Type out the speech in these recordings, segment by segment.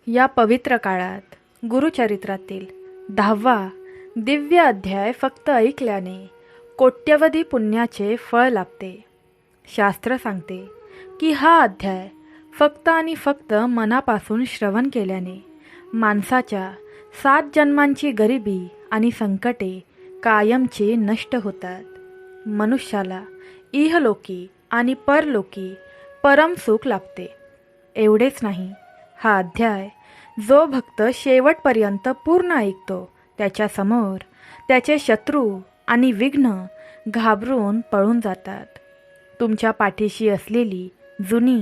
या पवित्र काळात गुरुचरित्रातील 10वा दिव्य अध्याय फक्त ऐकल्याने कोट्यवधी पुण्याचे फळ लाभते. शास्त्र सांगते की हा अध्याय फक्त आणि फक्त मनापासून श्रवण केल्याने माणसाच्या 7 जन्मांची गरिबी आणि संकटे कायमची नष्ट होतात. मनुष्याला इहलोकी आणि परलोकी परम सुख लाभते. एवढेच नाही, हा अध्याय जो भक्त शेवटपर्यंत पूर्ण ऐकतो त्याच्यासमोर त्याचे शत्रू आणि विघ्न घाबरून पळून जातात. तुमच्या पाठीशी असलेली जुनी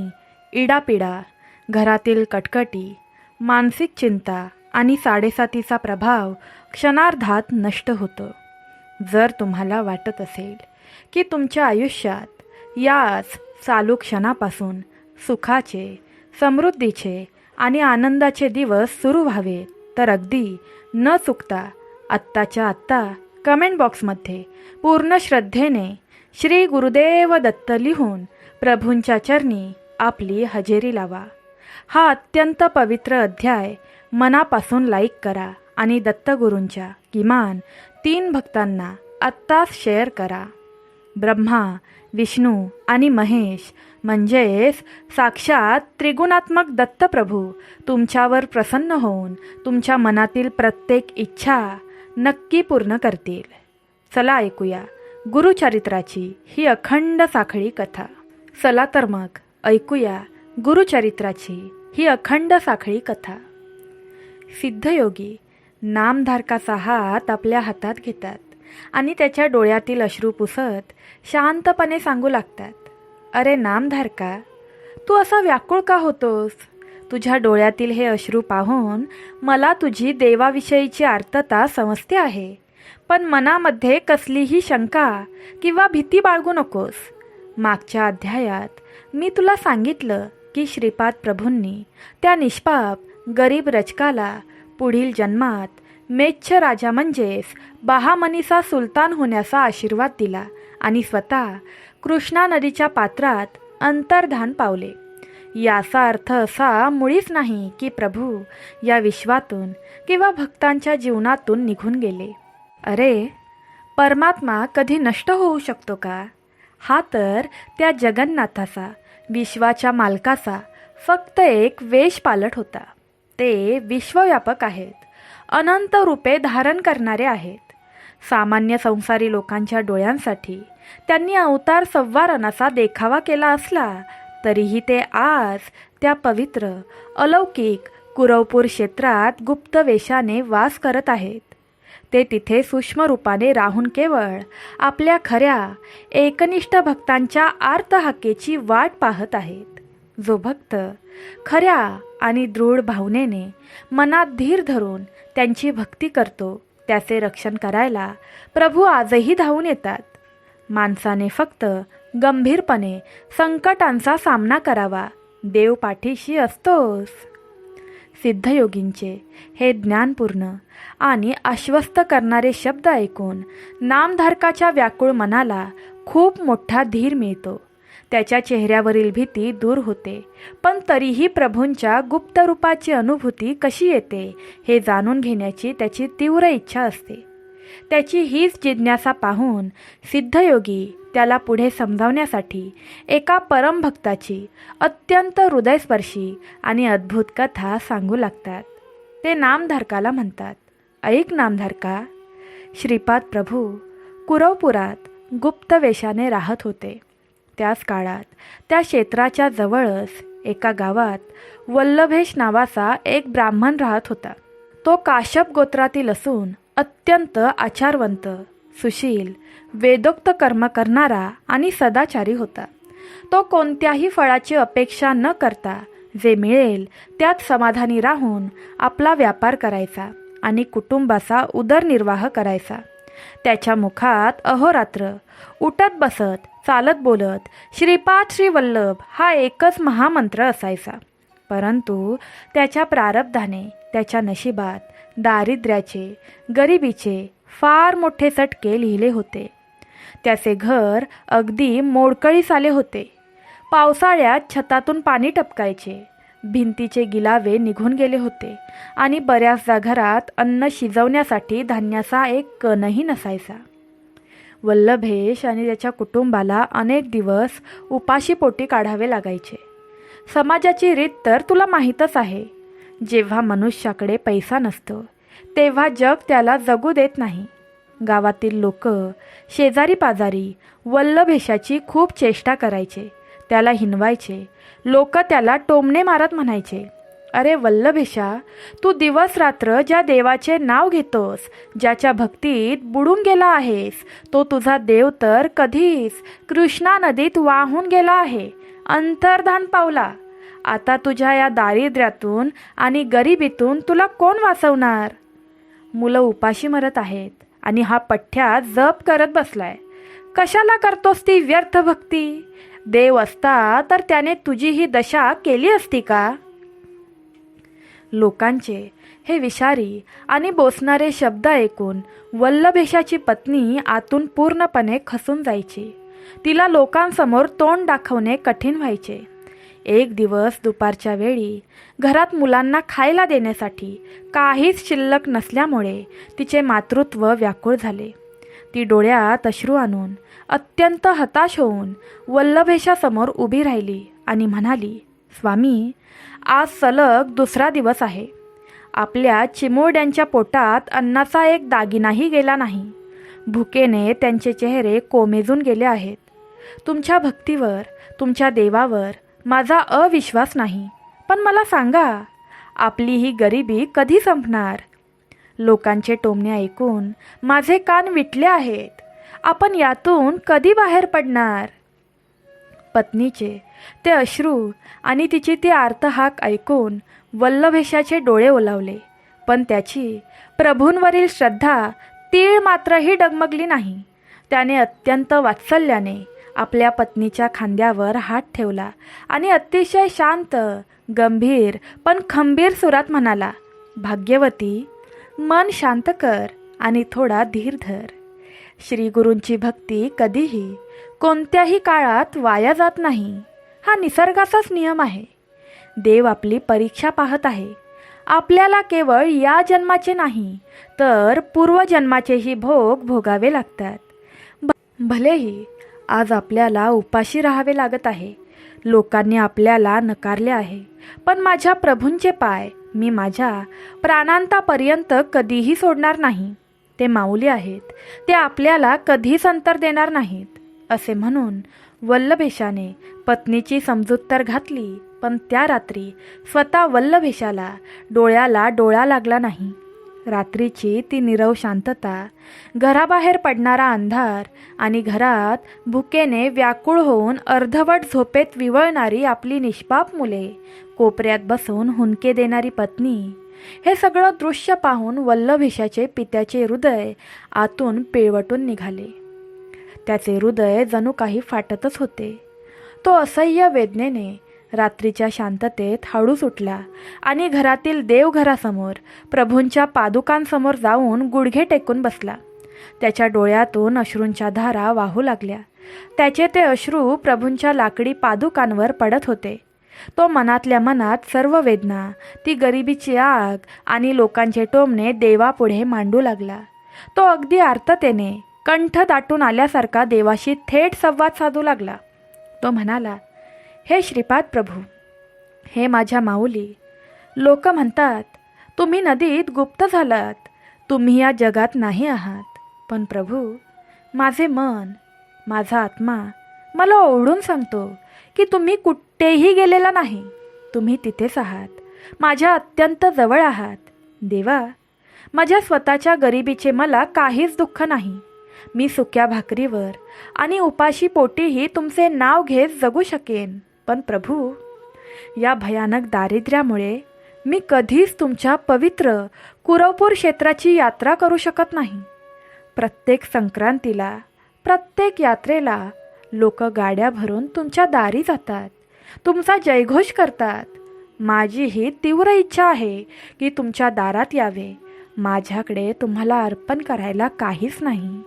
इडापिडा, घरातील कटकटी, मानसिक चिंता आणि साडेसातीचा प्रभाव क्षणार्धात नष्ट होतो. जर तुम्हाला वाटत असेल की तुमच्या आयुष्यात याच चालू क्षणापासून सुखाचे, समृद्धीचे आणि आनंदाचे दिवस सुरू व्हावे, तर अगदी न चुकता आत्ताच्या आत्ता कमेंट बॉक्समध्ये पूर्ण श्रद्धेने श्री गुरुदेव दत्त लिहून प्रभूंच्या चरणी आपली हजेरी लावा. हा अत्यंत पवित्र अध्याय मनापासून लाईक करा आणि दत्तगुरूंच्या किमान 3 भक्तांना आत्ताच शेअर करा. ब्रह्मा, विष्णू आणि महेश म्हणजेच साक्षात त्रिगुणात्मक दत्तप्रभू तुमच्यावर प्रसन्न होऊन तुमच्या मनातील प्रत्येक इच्छा नक्की पूर्ण करतील. चला ऐकूया गुरुचरित्राची ही अखंड साखळी कथा. चला तर मग ऐकूया गुरुचरित्राची ही अखंड साखळी कथा. सिद्धयोगी नामधारकाचा हात आपल्या हातात घेतात आणि त्याच्या डोळ्यातील अश्रू पुसत शांतपणे सांगू लागतात, अरे नामधारका, तू असा व्याकुळ का होतोस? तुझ्या डोळ्यातील हे अश्रू पाहून मला तुझी देवाविषयीची आर्तता समजते आहे, पण मनामध्ये कसलीही शंका किंवा भीती बाळगू नकोस. मागच्या अध्यायात मी तुला सांगितलं की श्रीपाद प्रभूंनी त्या निष्पाप गरीब रचकाला पुढील जन्मात मेच्छ राजा म्हणजेच बहामनीचा सुलतान होण्याचा आशीर्वाद दिला आणि स्वतः कृष्णा नदीच्या पात्रात अंतर्धान पावले. याचा अर्थ असा मुळीच नाही की प्रभू या विश्वातून किंवा भक्तांच्या जीवनातून निघून गेले. अरे, परमात्मा कधी नष्ट होऊ शकतो का? हा तर त्या जगन्नाथाचा, विश्वाच्या मालकाचा फक्त एक वेशपालट होता. ते विश्वव्यापक आहेत, अनंत रूपे धारण करणारे आहेत. सामान्य संसारी लोकांच्या डोळ्यांसाठी त्यांनी अवतार संवारणाचा देखावा केला असला तरीही ते आज त्या पवित्र अलौकिक कुरवपूर क्षेत्रात गुप्त वेशाने वास करत आहेत. ते तिथे सूक्ष्म रूपाने राहून केवळ आपल्या खऱ्या एकनिष्ठ भक्तांच्या आर्तहाकेची वाट पाहत आहेत. जो भक्त खऱ्या आणि दृढ भावनेने मनात धीर धरून त्यांची भक्ती करतो त्याचे रक्षण करायला प्रभू आजही धावून येतात. माणसाने फक्त गंभीरपणे संकटांचा सामना करावा, देव पाठीशी असतोच. सिद्धयोगींचे हे ज्ञानपूर्ण आणि आश्वस्त करणारे शब्द ऐकून नामधारकाच्या व्याकुळ मनाला खूप मोठा धीर मिळतो. त्याच्या चेहऱ्यावरील भीती दूर होते, पण तरीही प्रभूंच्या गुप्त रूपाची अनुभूती कशी येते हे जाणून घेण्याची त्याची तीव्र इच्छा असते. त्याची हीच जिज्ञासा पाहून सिद्धयोगी त्याला पुढे समजावण्यासाठी एका परमभक्ताची अत्यंत हृदयस्पर्शी आणि अद्भुत कथा सांगू लागतात. ते नामधारकाला म्हणतात, ऐक नामधारका, श्रीपाद प्रभू कुरवपुरात गुप्त वेशाने राहत होते. त्याच काळात त्या क्षेत्राच्या जवळच एका गावात वल्लभेश नावाचा एक ब्राह्मण राहत होता. तो काश्यप गोत्रातील असून अत्यंत आचारवंत, सुशील, वेदोक्त कर्म करणारा आणि सदाचारी होता. तो कोणत्याही फळाची अपेक्षा न करता जे मिळेल त्यात समाधानी राहून आपला व्यापार करायचा आणि कुटुंबाचा उदरनिर्वाह करायचा. त्याच्या मुखात अहोरात्र उठत बसत, चालत बोलत श्रीपाद श्री वल्लभ हा एकच महामंत्र असायचा. परंतु त्याच्या प्रारब्धाने त्याच्या नशिबात दारिद्र्याचे, गरिबीचे फार मोठे चटके लिहिले होते. त्याचे घर अगदी मोडकळीस आले होते. पावसाळ्यात छतातून पाणी टपकायचे भिंतीचे गिलावे निघून गेले होते आणि बऱ्याचदा घरात अन्न शिजवण्यासाठी धान्याचा एक कणही नसायचा. वल्लभेश आणि त्याच्या कुटुंबाला अनेक दिवस उपाशीपोटी काढावे लागायचे. समाजाची रीत तर तुला माहीतच आहे. जेव्हा मनुष्याकडे पैसा नसतो तेव्हा जग त्याला जगू देत नाही. गावातील लोक, शेजारी पाजारी वल्लभेशाची खूप चेष्टा करायचे, त्याला हिणवायचे. लोक त्याला टोमणे मारत म्हणायचे, अरे वल्लभेशा, तू दिवस रात्र ज्या देवाचे नाव घेतोस, ज्याच्या भक्तीत बुडून गेला आहेस, तो तुझा देव तर कधीच कृष्णा नदीत वाहून गेला आहे, अंतर्धान पावला. आता तुझ्या या दारिद्र्यातून आणि गरिबीतून तुला कोण वाचवणार? मुलं उपाशी मरत आहेत आणि हा पठ्ठ्या जप करत बसलाय. कशाला करतोस ती व्यर्थ भक्ती? देव असता तर त्याने तुझी ही दशा केली असती का? लोकांचे हे विषारी आणि बोचणारे शब्द ऐकून वल्लभेशाची पत्नी आतून पूर्णपणे खसून जायची. तिला लोकांसमोर तोंड दाखवणे कठीण व्हायचे. एक दिवस दुपारच्या वेळी घरात मुलांना खायला देण्यासाठी काहीच शिल्लक नसल्यामुळे तिचे मातृत्व व्याकुळ झाले. ती डोळ्यात अश्रू आणून अत्यंत हताश होऊन वल्लभेशासमोर उभी राहिली आणि म्हणाली, स्वामी, आज सलग दुसरा दिवस आहे. आपल्या चिमुरड्यांच्या पोटात अन्नाचा एक दागिनाही गेला नाही. भुकेने त्यांचे चेहरे कोमेजून गेले आहेत. तुमच्या भक्तीवर, तुमच्या देवावर माझा अविश्वास नाही. पण मला सांगा, आपली ही गरिबी कधी संपणार? लोकांचे टोमणे ऐकून माझे कान विटले आहेत. आपण यातून कधी बाहेर पडणार? पत्नीचे ते अश्रू आणि तिची ती आर्तहाक ऐकून वल्लभेशाचे डोळे ओलावले. पण त्याची प्रभूंवरील श्रद्धा तीळ मात्रही डगमगली नाही. त्याने अत्यंत वात्सल्याने आपल्या पत्नीच्या खांद्यावर हात ठेवला आणि अतिशय शांत, गंभीर पण खंबीर सुरात म्हणाला, भाग्यवती, मन शांत कर आणि थोडा धीर धर. श्रीगुरूंची भक्ती कधीही कोणत्याही काळात वाया जात नाही. हा निसर्गाचाच नियम आहे. देव आपली परीक्षा पाहत आहे. आपल्याला केवळ या जन्माचे नाही तर पूर्वजन्माचेही भोग भोगावे लागतात. भलेही आज आपल्याला उपाशी राहावे लागत आहे, लोकांनी आपल्याला नकारले आहे, पण माझ्या प्रभूंचे पाय मी माझ्या प्राणांतापर्यंत कधीही सोडणार नाही. ते माऊली आहेत, ते आपल्याला कधीच अंतर देणार नाहीत. असे म्हणून वल्लभेशाने पत्नीची समजूत तर घातली, पण त्या रात्री स्वतः वल्लभेशाला डोळ्याला डोळा लागला नाही. रात्रीची ती नीरव शांतता, घराबाहेर पडणारा अंधार आणि घरात भुकेने व्याकुळ होऊन अर्धवट झोपेत विवळणारी आपली निष्पाप मुले, कोपऱ्यात बसून हुंदके देणारी पत्नी, हे सगळं दृश्य पाहून वल्लभेशाचे पित्याचे हृदय आतून पिळवटून निघाले. त्याचे हृदय जणू काही फाटतच होते. तो असह्य वेदनेने रात्रीच्या शांततेत हळूच उठला आणि घरातील देवघरासमोर प्रभूंच्या पादुकांसमोर जाऊन गुडघे टेकून बसला. त्याच्या डोळ्यातून अश्रूंच्या धारा वाहू लागल्या. त्याचे ते अश्रू प्रभूंच्या लाकडी पादुकांवर पडत होते. तो मनातल्या मनात सर्व वेदना, ती गरिबीची आग आणि लोकांचे टोमणे देवापुढे मांडू लागला. तो अगदी आर्ततेने कंठ दाटून आल्यासारखा देवाशी थेट संवाद साधू लागला. तो म्हणाला, हे श्रीपाद प्रभू, हे माझ्या माऊली, लोक म्हणतात तुम्ही नदीत गुप्त झालात, तुम्ही या जगात नाही आहात. पण प्रभू, माझे मन, माझा आत्मा मला ओढून सांगतो की तुम्ही कुठेही गेलेला नाही. तुम्ही तिथेच आहात, माझ्या अत्यंत जवळ आहात. देवा, माझ्या स्वतःच्या गरिबीचे मला काहीच दुःख नाही. मी सुक्या भाकरीवर आणि उपाशी पोटीही तुमचे नाव घेत जगू शकेन. पण प्रभू, या भयानक दारिद्र्यामुळे मी कधीच तुमच्या पवित्र कुरवपूर क्षेत्राची यात्रा करू शकत नाही. प्रत्येक संक्रांतीला, प्रत्येक यात्रेला लोक गाड्या भरून तुमच्या दारी जातात, तुमचा जयघोष करतात. माझी ही तीव्र इच्छा आहे की तुमच्या दारात यावे. माझ्याकडे तुम्हाला अर्पण करायला काहीच नाही.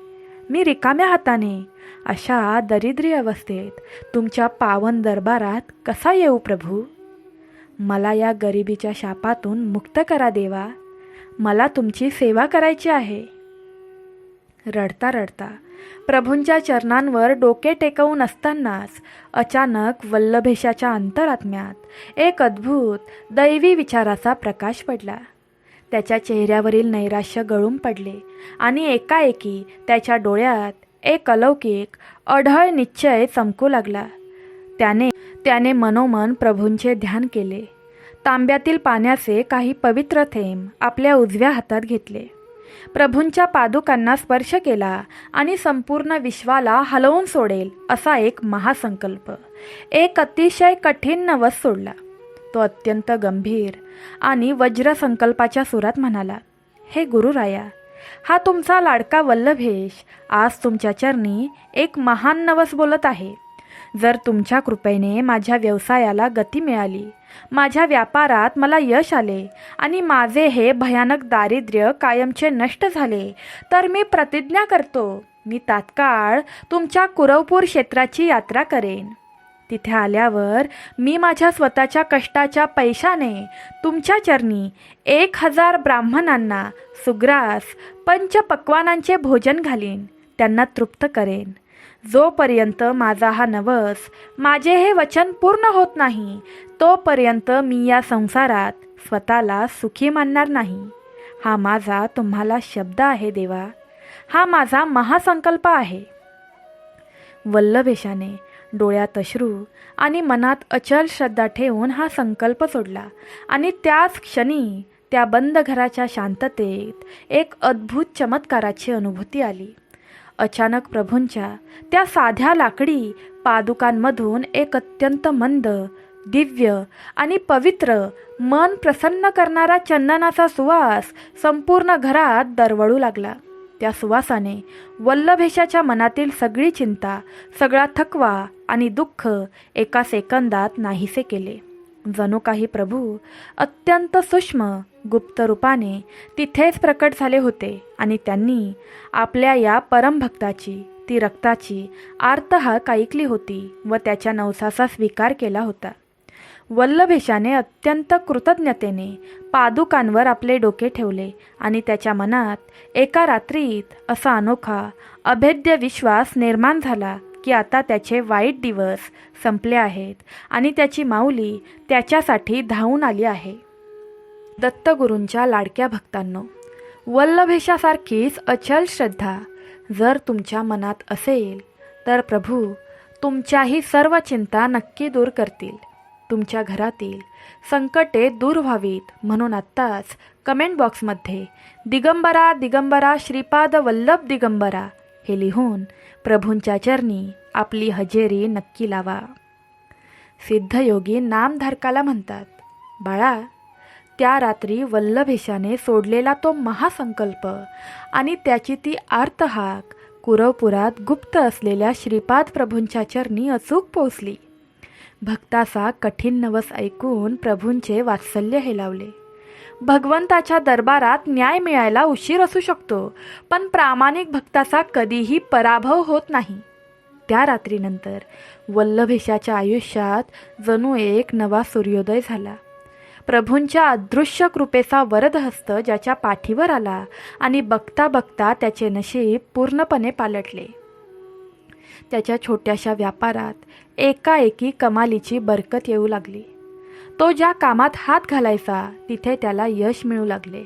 मी रिकाम्या हाताने अशा दरिद्री अवस्थेत तुमच्या पावन दरबारात कसा येऊ प्रभू? मला या गरिबीच्या शापातून मुक्त करा देवा. मला तुमची सेवा करायची आहे. रडता रडता प्रभूंच्या चरणांवर डोके टेकवून असतानाच अचानक वल्लभेशाच्या अंतरात्म्यात एक अद्भुत दैवी विचाराचा प्रकाश पडला. त्याच्या चेहऱ्यावरील नैराश्य गळून पडले आणि एकाएकी त्याच्या डोळ्यात एक अलौकिक अढळ निश्चय चमकू लागला. त्याने मनोमन प्रभूंचे ध्यान केले. तांब्यातील पाण्याचे काही पवित्र थेंब आपल्या उजव्या हातात घेतले. प्रभूंच्या पादुकांना स्पर्श केला आणि संपूर्ण विश्वाला हलवून सोडेल असा एक महासंकल्प, एक अतिशय कठीण नवस सोडला. तो अत्यंत गंभीर आणि वज्रसंकल्पाच्या सुरात म्हणाला, हे गुरुराया, हा तुमचा लाडका वल्लभेश आज तुमच्या चरणी एक महान नवस बोलत आहे. जर तुमच्या कृपेने माझ्या व्यवसायाला गती मिळाली, माझ्या व्यापारात मला यश आले आणि माझे हे भयानक दारिद्र्य कायमचे नष्ट झाले, तर मी प्रतिज्ञा करतो, मी तात्काळ तुमच्या कुरवपूर क्षेत्राची यात्रा करेन. तिथे आल्यावर मी माझ्या स्वतःच्या कष्टाच्या पैशाने तुमच्या चरणी 1000 ब्राह्मणांना सुग्रास पंचपक्वानांचे भोजन घालीन, त्यांना तृप्त करेन. जोपर्यंत माझा हा नवस, माझे हे वचन पूर्ण होत नाही, तोपर्यंत मी या संसारात स्वतःला सुखी मानणार नाही. हा माझा तुम्हाला शब्द आहे देवा. हा माझा महासंकल्प आहे. वल्लभेशाने डोळ्यात अश्रू आणि मनात अचल श्रद्धा ठेवून हा संकल्प सोडला आणि त्याच क्षणी त्या बंद घराच्या शांततेत एक अद्भुत चमत्काराची अनुभूती आली. अचानक प्रभूंच्या त्या साध्या लाकडी पादुकांमधून एक अत्यंत मंद, दिव्य आणि पवित्र, मन प्रसन्न करणारा चंदनाचा सुवास संपूर्ण घरात दरवळू लागला. त्या सुवासाने वल्लभेशाच्या मनातील सगळी चिंता, सगळा थकवा आणि दुःख एका सेकंदात नाहीसे केले. जणू काही प्रभू अत्यंत सूक्ष्म गुप्त रूपाने तिथेच प्रकट झाले होते आणि त्यांनी आपल्या या परमभक्ताची, ती रक्ताची आर्तहाक ऐकली होती व त्याच्या नवसाचा स्वीकार केला होता. वल्लभेशाने अत्यंत कृतज्ञतेने पादुकांवर आपले डोके ठेवले आणि त्याच्या मनात एका रात्रीत असा अनोखा अभेद्य विश्वास निर्माण झाला की आता त्याचे वाईट दिवस संपले आहेत आणि त्याची माऊली त्याच्यासाठी धावून आली आहे. दत्तगुरूंच्या लाडक्या भक्तांनो, वल्लभेशासारखीच अचल श्रद्धा जर तुमच्या मनात असेल तर प्रभू तुमच्याही सर्व चिंता नक्की दूर करतील. तुमच्या घरातील संकटे दूर व्हावीत म्हणून आत्ताच कमेंट बॉक्समध्ये दिगंबरा दिगंबरा श्रीपाद वल्लभ दिगंबरा हे लिहून प्रभूंच्या चरणी आपली हजेरी नक्की लावा. सिद्धयोगी नामधारकाला म्हणतात, बाळा, त्या रात्री वल्लभेशाने सोडलेला तो महासंकल्प आणि त्याची ती आर्तहाक कुरवपुरात गुप्त असलेल्या श्रीपाद प्रभूंच्या चरणी अचूक पोचली. भक्ताचा कठीण नवस ऐकून प्रभूंचे वात्सल्य हेलावले. भगवंताच्या दरबारात न्याय मिळायला उशीर असू शकतो, पण प्रामाणिक भक्ताचा कधीही पराभव होत नाही. त्या रात्रीनंतर वल्लभेशाच्या आयुष्यात जणू एक नवा सूर्योदय झाला. प्रभूंच्या अदृश्य कृपेचा वरदहस्त ज्याच्या पाठीवर आला आणि बघता बघता त्याचे नशीब पूर्णपणे पालटले. त्याच्या छोट्याशा व्यापारात एकाएकी कमालीची बरकत येऊ लागली. तो ज्या कामात हात घालायचा तिथे त्याला यश मिळू लागले.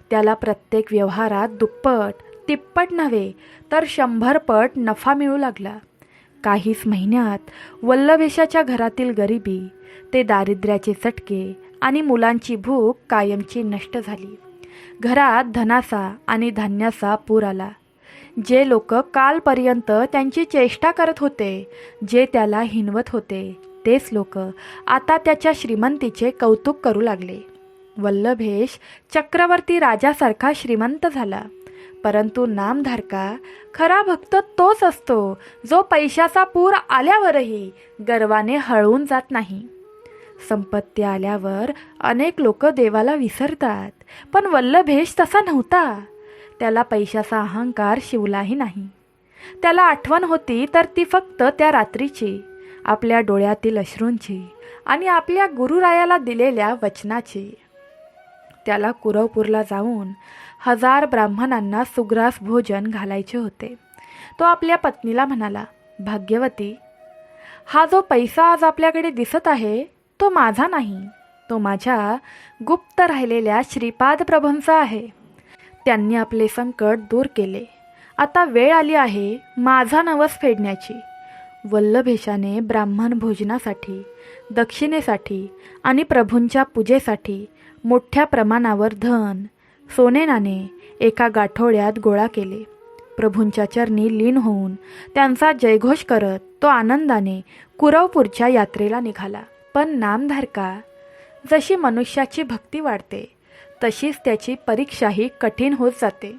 त्याला प्रत्येक व्यवहारात दुप्पट तिप्पट नव्हे तर 100 पट नफा मिळू लागला. काहीच महिन्यात वल्लभेशाच्या घरातील गरिबी, ते दारिद्र्याचे चटके आणि मुलांची भूक कायमची नष्ट झाली. घरात धनाचा आणि धान्याचा पूर आला. जे लोक कालपर्यंत त्यांची चेष्टा करत होते, जे त्याला हिणवत होते, तेच लोक आता त्याच्या श्रीमंतीचे कौतुक करू लागले. वल्लभेश चक्रवर्ती राजासारखा श्रीमंत झाला. परंतु नामधारका खरा भक्त तोच असतो जो पैशाचा पूर आल्यावरही गर्वाने हळवून जात नाही. संपत्ती आल्यावर अनेक लोक देवाला विसरतात, पण वल्लभेश तसा नव्हता. त्याला पैशाचा अहंकार शिवलाही नाही. त्याला आठवण होती तर ती फक्त त्या रात्रीची, आपल्या डोळ्यातील अश्रूंची आणि आपल्या गुरुरायाला दिलेल्या वचनाची. त्याला कुरवपूरला जाऊन 1000 ब्राह्मणांना सुग्रास भोजन घालायचे होते. तो आपल्या पत्नीला म्हणाला, भाग्यवती, हा जो पैसा आज आपल्याकडे दिसत आहे तो माझा नाही, तो माझ्या गुप्त राहिलेल्या श्रीपाद प्रभूंचा आहे. त्यांनी आपले संकट दूर केले. आता वेळ आली आहे माझा नवस फेडण्याची. वल्लभेशाने ब्राह्मण भोजनासाठी, दक्षिणेसाठी आणि प्रभूंच्या पूजेसाठी मोठ्या प्रमाणावर धन, सोने नाणे एका गाठोड्यात गोळा केले. प्रभूंच्या चरणी लीन होऊन त्यांचा जयघोष करत तो आनंदाने कुरवपूरच्या यात्रेला निघाला. पण नामधारका, जशी मनुष्याची भक्ती वाढते तशीच त्याची परीक्षाही कठीण होत जाते.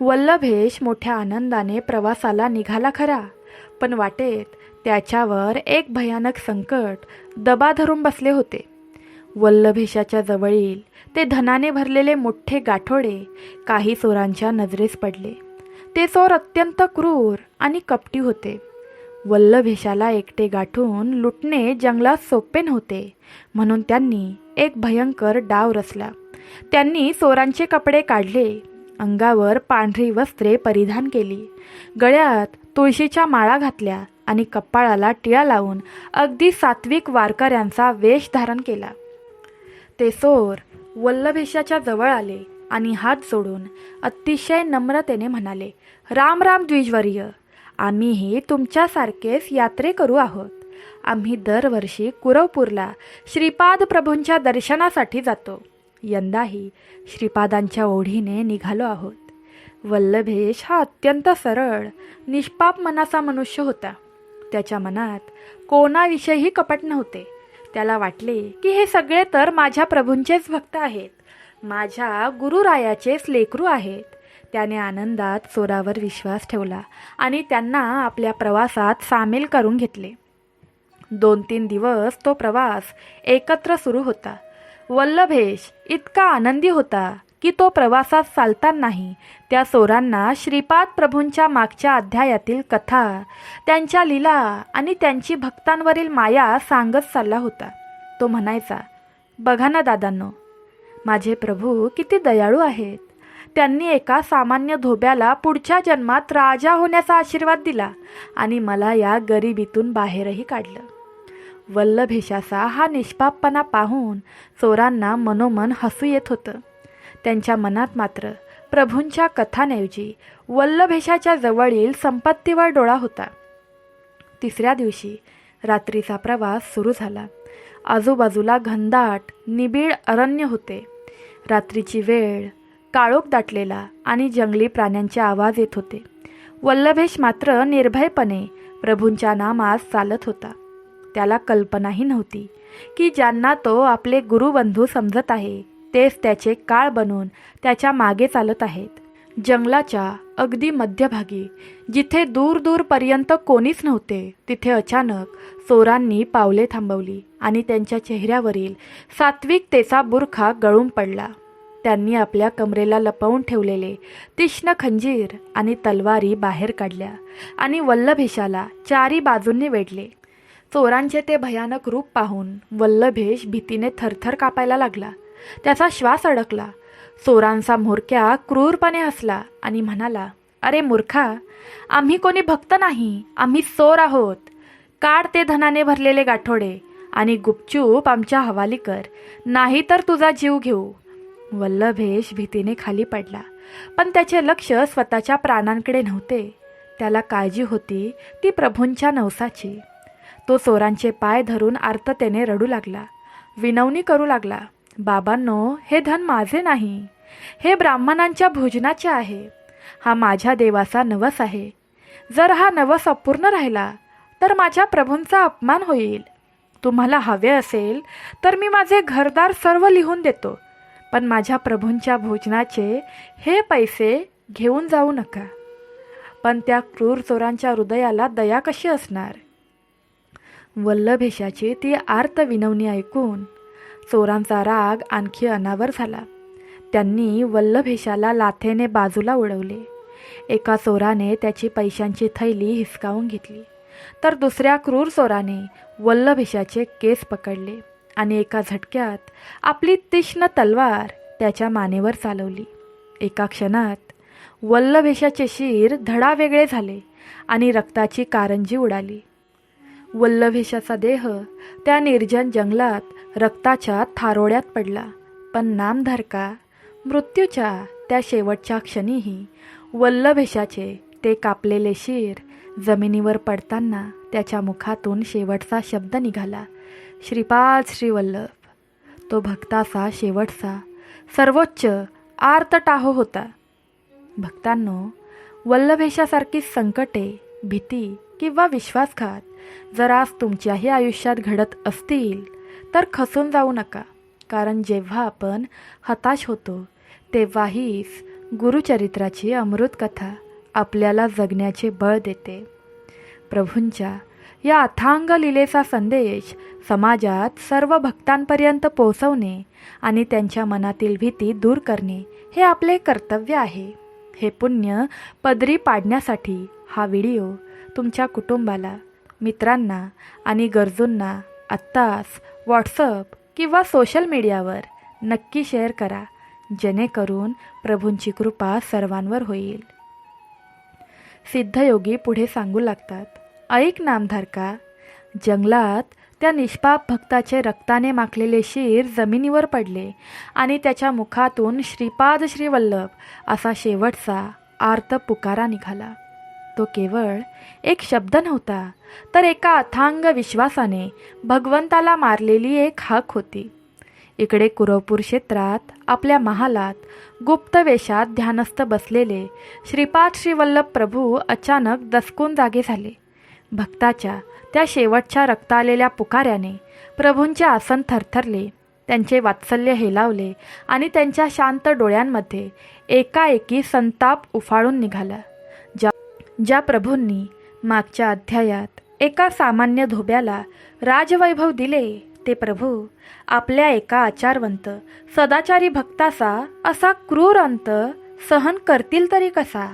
वल्लभेश मोठ्या आनंदाने प्रवासाला निघाला खरा, पण वाटेत त्याच्यावर एक भयानक संकट दबा धरून बसले होते. वल्लभेशाच्या जवळील ते धनाने भरलेले मोठे गाठोडे काही चोरांच्या नजरेस पडले. ते चोर अत्यंत क्रूर आणि कपटी होते. वल्लभेशाला एकटे गाठून लुटणे जंगलात सोपे नव्हते, म्हणून त्यांनी एक भयंकर डाव रचला. त्यांनी चोरांचे कपडे काढले, अंगावर पांढरी वस्त्रे परिधान केली, गळ्यात तुळशीच्या माळा घातल्या आणि कपाळाला टिळा लावून अगदी सात्विक वारकऱ्यांचा वेश धारण केला. ते चोर वल्लभेशाच्या जवळ आले आणि हात जोडून अतिशय नम्रतेने म्हणाले, राम राम द्विजवर्य, आम्हीही तुमच्यासारखेच यात्रेकरू आहोत. आम्ही दरवर्षी कुरवपूरला श्रीपाद प्रभूंच्या दर्शनासाठी जातो. यंदाही श्रीपादांच्या ओढीने निघालो आहोत. वल्लभेश हा अत्यंत सरळ, निष्पाप मनाचा मनुष्य होता. त्याच्या मनात कोणाविषयीही कपट नव्हते. त्याला वाटले की हे सगळे तर माझ्या प्रभूंचेच भक्त आहेत, माझ्या गुरुरायाचेच लेकरू आहेत. त्याने आनंदात चोरावर विश्वास ठेवला आणि त्यांना आपल्या प्रवासात सामील करून घेतले. 2-3 दिवस तो प्रवास एकत्र सुरू होता. वल्लभेश इतका आनंदी होता की तो प्रवासात चालतानाही त्या चोरांना श्रीपाद प्रभूंच्या मागच्या अध्यायातील कथा, त्यांच्या लीला आणि त्यांची भक्तांवरील माया सांगत चालला होता. तो म्हणायचा, बघा ना दादांनो, माझे प्रभू किती दयाळू आहेत. त्यांनी एका सामान्य धोब्याला पुढच्या जन्मात राजा होण्याचा आशीर्वाद दिला आणि मला या गरिबीतून बाहेरही काढलं. वल्लभेशाचा हा निष्पापपणा पाहून चोरांना मनोमन हसू येत होतं. त्यांच्या मनात मात्र प्रभूंच्या कथांऐवजी वल्लभेशाच्या जवळील संपत्तीवर डोळा होता. 3ऱ्या दिवशी रात्रीचा प्रवास सुरू झाला. आजूबाजूला घनदाट निबिड अरण्य होते. रात्रीची वेळ, काळोख दाटलेला आणि जंगली प्राण्यांचे आवाज येत होते. वल्लभेश मात्र निर्भयपणे प्रभूंच्या नामास चालत होता. त्याला कल्पनाही नव्हती की ज्यांना तो आपले गुरुबंधू समजत आहे तेच त्याचे काळ बनून त्याच्या मागे चालत आहेत. जंगलाच्या अगदी मध्यभागी, जिथे दूर दूरपर्यंत कोणीच नव्हते, तिथे अचानक चोरांनी पावले थांबवली आणि त्यांच्या चेहऱ्यावरील सात्विकतेचा बुरखा गळून पडला. त्यांनी आपल्या कमरेला लपवून ठेवलेले तीक्ष्ण खंजीर आणि तलवारी बाहेर काढल्या आणि वल्लभेशाला 4 बाजूंनी वेढले. चोरांचे ते भयानक रूप पाहून वल्लभेश भीतीने थरथर कापायला लागला. त्याचा श्वास अडकला. चोरांचा म्होरक्या क्रूरपणे हसला आणि म्हणाला, अरे मूर्खा, आम्ही कोणी भक्त नाही, आम्ही चोर आहोत. काढ ते धनाने भरलेले गाठोडे आणि गुपचूप आमच्या हवाली कर, नाही तर तुझा जीव घेऊ. वल्लभेश भीतीने खाली पडला, पण त्याचे लक्ष स्वतःच्या प्राणांकडे नव्हते. त्याला काळजी होती ती प्रभूंच्या नवसाची. तो चोरांचे पाय धरून आर्ततेने रडू लागला, विनवणी करू लागला, बाबांनो, हे धन माझे नाही, हे ब्राह्मणांच्या भोजनाचे आहे. हा माझ्या देवाचा नवस आहे. जर हा नवस अपूर्ण राहिला तर माझ्या प्रभूंचा अपमान होईल. तुम्हाला हवे असेल तर मी माझे घरदार सर्व लिहून देतो, पण माझ्या प्रभूंच्या भोजनाचे हे पैसे घेऊन जाऊ नका. पण त्या क्रूर चोरांच्या हृदयाला दया कशी असणार? वल्लभेशाची ती आर्त विनवणी ऐकून चोरांचा राग आणखी अनावर झाला. त्यांनी वल्लभेशाला लाथेने बाजूला उडवले. एका चोराने त्याची पैशांची थैली हिसकावून घेतली तर दुसऱ्या क्रूर चोराने वल्लभेशाचे केस पकडले आणि एका झटक्यात आपली तीक्ष्ण तलवार त्याच्या मानेवर चालवली. एका क्षणात वल्लभेशाचे शिर धडावेगळे झाले आणि रक्ताची कारंजी उडाली. वल्लभेशाचा देह त्या निर्जन जंगलात रक्ताच्या थारोळ्यात पडला. पण नामधारका मृत्यूच्या त्या शेवटच्या क्षणीही वल्लभेशाचे ते कापलेले शिर जमिनीवर पडताना त्याच्या मुखातून शेवटचा शब्द निघाला, श्रीपाद श्रीवल्लभ. तो भक्ताचा शेवटचा सर्वोच्च आर्तटाहो होता. भक्तांनो, वल्लभेशासारखी संकटे, भीती किंवा विश्वासघात जर आज तुमच्याही आयुष्यात घडत असतील तर खचून जाऊ नका. कारण जेव्हा आपण हताश होतो तेव्हा हीच गुरुचरित्राची अमृत कथा आपल्याला जगण्याचे बळ देते. प्रभूंच्या या अथांग लीलेचा संदेश समाजात सर्व भक्तांपर्यंत पोहोचवणे आणि त्यांच्या मनातील भीती दूर करणे हे आपले कर्तव्य आहे. हे पुण्य पदरी पाडण्यासाठी हा व्हिडिओ तुमच्या कुटुंबाला, मित्रांना आणि गरजूंना आत्ताच व्हॉट्सअप किंवा सोशल मीडियावर नक्की शेअर करा, जेणेकरून प्रभूंची कृपा सर्वांवर होईल. सिद्धयोगी पुढे सांगू लागतात, ऐक नामधारका, जंगलात त्या निष्पाप भक्ताचे रक्ताने माखलेले शिर जमिनीवर पडले आणि त्याच्या मुखातून श्रीपाद श्रीवल्लभ असा शेवटचा आर्त पुकारा निघाला. तो केवळ एक शब्द नव्हता, तर एका अथांग विश्वासाने भगवंताला मारलेली एक हाक होती. इकडे कुरवपूर क्षेत्रात आपल्या महालात गुप्त वेशात ध्यानस्थ बसलेले श्रीपाद श्रीवल्लभ प्रभू अचानक दचकून जागे झाले. भक्ताच्या त्या शेवटच्या रक्तालेल्या पुकाऱ्याने प्रभूंचे आसन थरथरले, त्यांचे वात्सल्य हेलावले आणि त्यांच्या शांत डोळ्यांमध्ये एकाएकी संताप उफाळून निघाला. ज्या प्रभूंनी मागच्या अध्यायात एका सामान्य धोब्याला राजवैभव दिले, ते प्रभू आपल्या एका आचारवंत सदाचारी भक्ताचा असा क्रूर अंत सहन करतील तरी कसा.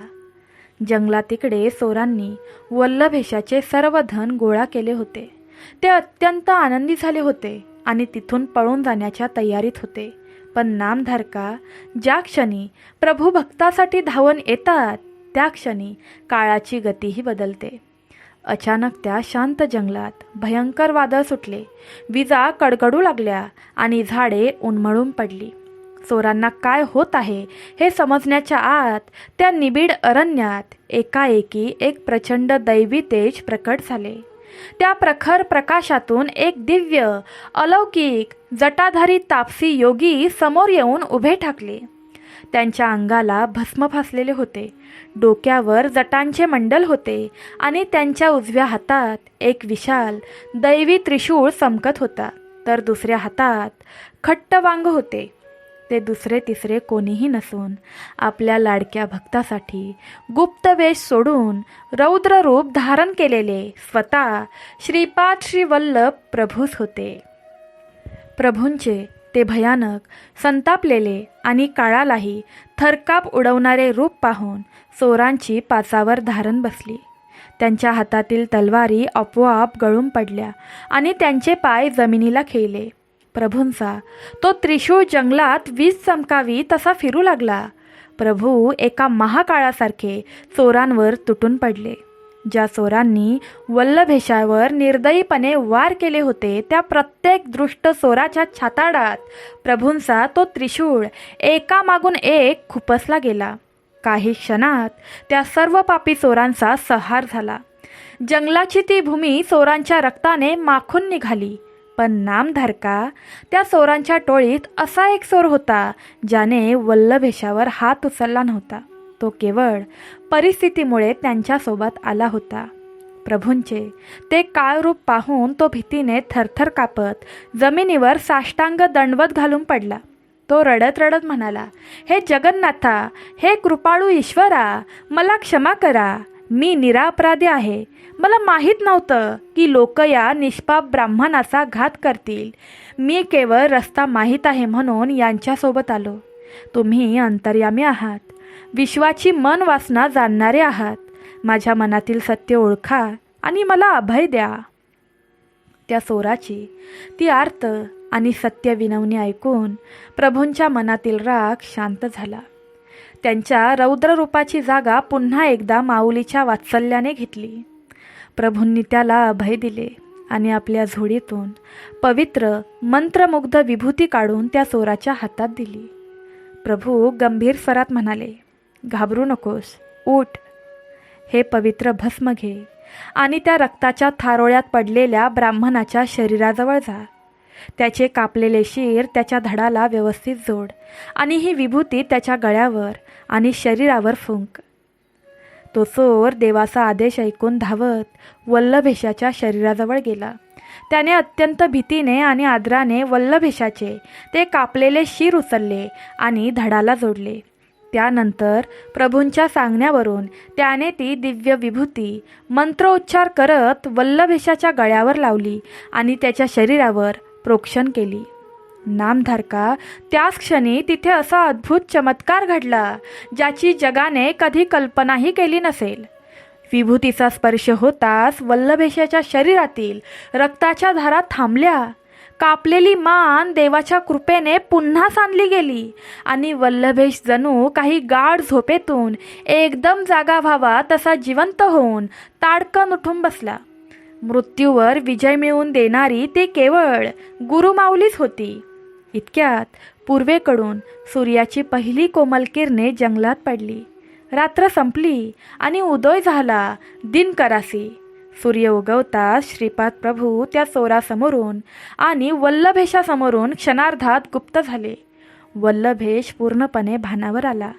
जंगलात तिकडे चोरांनी वल्लभेशाचे सर्व धन गोळा केले होते. ते अत्यंत आनंदी झाले होते आणि तिथून पळून जाण्याच्या तयारीत होते. पण नामधारका, ज्या क्षणी प्रभू भक्तासाठी धावून येतात त्या क्षणी काळाची गतीही बदलते. अचानक त्या शांत जंगलात भयंकर वादळ सुटले, विजा कडकडू लागल्या आणि झाडे उन्मळून पडली. चोरांना काय होत आहे हे समजण्याच्या आत त्या निबिड अरण्यात एकाएकी एक प्रचंड दैवी तेज प्रकट झाले. त्या प्रखर प्रकाशातून एक दिव्य अलौकिक जटाधारी तापसी योगी समोर येऊन उभे ठाकले. त्यांच्या अंगाला भस्म फासलेले होते, डोक्यावर जटांचे मंडल होते आणि त्यांच्या उजव्या हातात एक विशाल दैवी त्रिशूळ चमकत होता, तर दुसऱ्या हातात खट्टवांग होते. ते दुसरे तिसरे कोणीही नसून आपल्या लाडक्या भक्तासाठी गुप्त वेश सोडून रौद्र रूप धारण केलेले स्वतः श्रीपाद श्रीवल्लभ प्रभूच होते. प्रभूंचे ते भयानक, संतापलेले आणि काळालाही थरकाप उडवणारे रूप पाहून चोरांची पाचावर धारण बसली. त्यांच्या हातातील तलवारी आपोआप गळून पडल्या आणि त्यांचे पाय जमिनीला खिळले. प्रभूंचा तो त्रिशूळ जंगलात वीज चमकावी तसा फिरू लागला. प्रभू एका महाकाळासारखे चोरांवर तुटून पडले. ज्या चोरांनी वल्लभेशावर निर्दयीपणे वार केले होते, त्या प्रत्येक दृष्ट चोराच्या छाताडात प्रभूंचा तो त्रिशूळ एकामागून एक खुपसला गेला. काही क्षणात त्या सर्व पापी चोरांचा संहार झाला. जंगलाची ती भूमी चोरांच्या रक्ताने माखून निघाली. पण नामधारका, त्या चोरांच्या टोळीत असा एक चोर होता ज्याने वल्लभेशावर हात उचलला नव्हता. तो केवळ परिस्थितीमुळे त्यांच्यासोबत आला होता. प्रभूंचे ते काळरूप पाहून तो भीतीने थरथर कापत जमिनीवर साष्टांग दंडवत घालून पडला. तो रडत रडत म्हणाला, हे जगन्नाथा, हे कृपाळू ईश्वरा, मला क्षमा करा. मी निरापराधी आहे. मला माहीत नव्हतं की लोक या निष्पाप ब्राह्मणाचा घात करतील. मी केवळ रस्ता माहीत आहे म्हणून यांच्यासोबत आलो. तुम्ही अंतर्यामी आहात, विश्वाची मन वासना जाणणारे आहात. माझ्या मनातील सत्य ओळखा आणि मला अभय द्या. त्या चोराची ती आर्त आणि सत्य विनवणी ऐकून प्रभूंच्या मनातील राग शांत झाला. त्यांच्या रौद्र रूपाची जागा पुन्हा एकदा माऊलीच्या वात्सल्याने घेतली. प्रभूंनी त्याला अभय दिले आणि आपल्या झोळीतून पवित्र मंत्रमुग्ध विभूती काढून त्या चोराच्या हातात दिली. प्रभू गंभीर स्वरात म्हणाले, घाबरू नकोस, उठ. हे पवित्र भस्म घे आणि त्या रक्ताच्या थारोळ्यात पडलेल्या ब्राह्मणाच्या शरीराजवळ जा. त्याचे कापलेले शीर त्याच्या धडाला व्यवस्थित जोड आणि ही विभूती त्याच्या गळ्यावर आणि शरीरावर फुंक. तो चोर देवाचा आदेश ऐकून धावत वल्लभेशाच्या शरीराजवळ गेला. त्याने अत्यंत भीतीने आणि आदराने वल्लभेशाचे ते कापलेले शीर उचलले आणि धडाला जोडले. त्यानंतर प्रभूंच्या सांगण्यावरून त्याने ती दिव्य विभूती मंत्रोच्चार करत वल्लभेशाच्या गळ्यावर लावली आणि त्याच्या शरीरावर प्रोक्षण केली. नामधारका, त्याच क्षणी तिथे असा अद्भुत चमत्कार घडला ज्याची जगाने कधी कल्पनाही केली नसेल. विभूतीचा स्पर्श होताच वल्लभेशाच्या शरीरातील रक्ताच्या धारा थांबल्या. कापलेली मान देवाच्या कृपेने पुन्हा सांधली गेली आणि वल्लभेश जणू काही गाढ झोपेतून एकदम जागा व्हावा तसा जिवंत होऊन ताडकन उठून बसला. मृत्यूवर विजय मिळवून देणारी ती केवळ गुरुमाऊलीच होती. इतक्यात पूर्वेकडून सूर्याची पहिली कोमल किरणे जंगलात पडली. रात्र संपली आणि उदय झाला दिनकरासी. सूर्य उगवताच श्रीपाद प्रभू त्या चोरासमोरून आणि वल्लभेशासमोरून क्षणार्धात गुप्त झाले. वल्लभेश पूर्णपणे भानावर आला.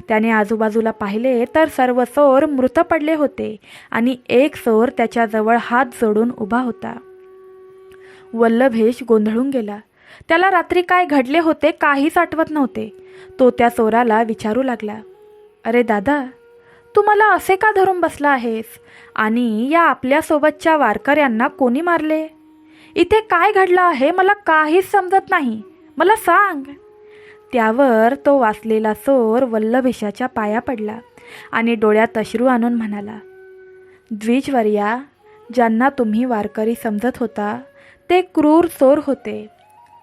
त्याने आजूबाजूला पाहिले तर सर्व चोर मृत पडले होते आणि एक चोर त्याच्याजवळ हात जोडून उभा होता. वल्लभेश गोंधळून गेला. त्याला रात्री काय घडले होते काहीच आठवत नव्हते. तो त्या चोराला विचारू लागला, अरे दादा, तू मला असे का धरून बसला आहेस आणि या आपल्यासोबतच्या वारकऱ्यांना कोणी मारले? इथे काय घडलं आहे मला काहीच समजत नाही, मला सांग. त्यावर तो वाचलेला चोर वल्लभेशाच्या पाया पडला आणि डोळ्यात अश्रू आणून म्हणाला, द्विजवर्या, ज्यांना तुम्ही वारकरी समजत होता ते क्रूर चोर होते.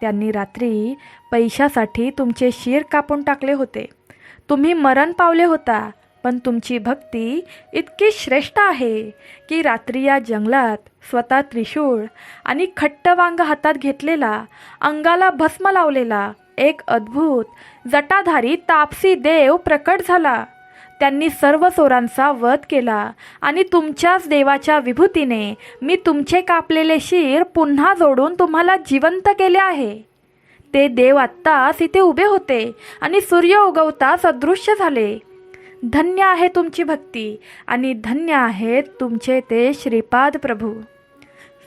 त्यांनी रात्री पैशासाठी तुमचे शीर कापून टाकले होते. तुम्ही मरण पावले होता, पण तुमची भक्ती इतकी श्रेष्ठ आहे की रात्री या जंगलात स्वतः त्रिशूळ आणि खट्टवांग हातात घेतलेला, अंगाला भस्म लावलेला एक अद्भुत जटाधारी तापसी देव प्रकट झाला. त्यांनी सर्व चोरांचा वध केला आणि तुमच्याच देवाच्या विभूतीने मी तुमचे कापलेले शीर पुन्हा जोडून तुम्हाला जिवंत केले आहे. ते देव आत्ताच इथे उभे होते आणि सूर्य उगवताच अदृश्य झाले. धन्य आहे तुमची भक्ती आणि धन्य आहेत तुमचे ते श्रीपाद प्रभू.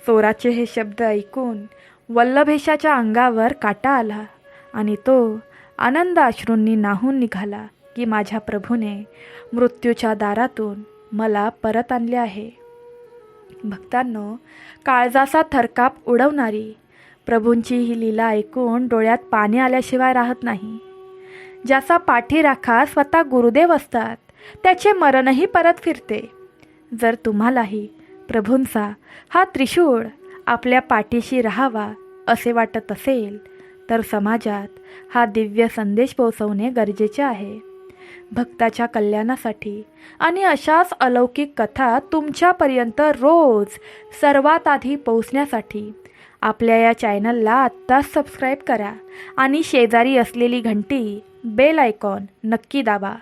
चोराचे हे शब्द ऐकून वल्लभेशाच्या अंगावर काटा आला आणि तो आनंद अश्रूंनी नाहून निघाला की माझ्या प्रभूने मृत्यूच्या दारातून मला परत आणले आहे. भक्तांनो, काळजाचा थरकाप उडवणारी प्रभूंची ही लीला ऐकून डोळ्यात पाणी आल्याशिवाय राहत नाही. ज्याचा पाठीराखा स्वतः गुरुदेव असतात त्याचे मरणही परत फिरते. जर तुम्हालाही प्रभूंचा हा त्रिशूळ आपल्या पाठीशी राहावा असे वाटत असेल तर समाजात हा दिव्य संदेश पोहोचवणे गरजेचे आहे. भक्ताच्या कल्याणासाठी आणि अशाच अलौकिक कथा तुमच्यापर्यंत रोज सर्वात आधी पोहोचण्यासाठी आपल्या या चॅनलला आत्ताच सबस्क्राईब करा आणि शेजारी असलेली घंटी बेल आयकॉन नक्की दाबा,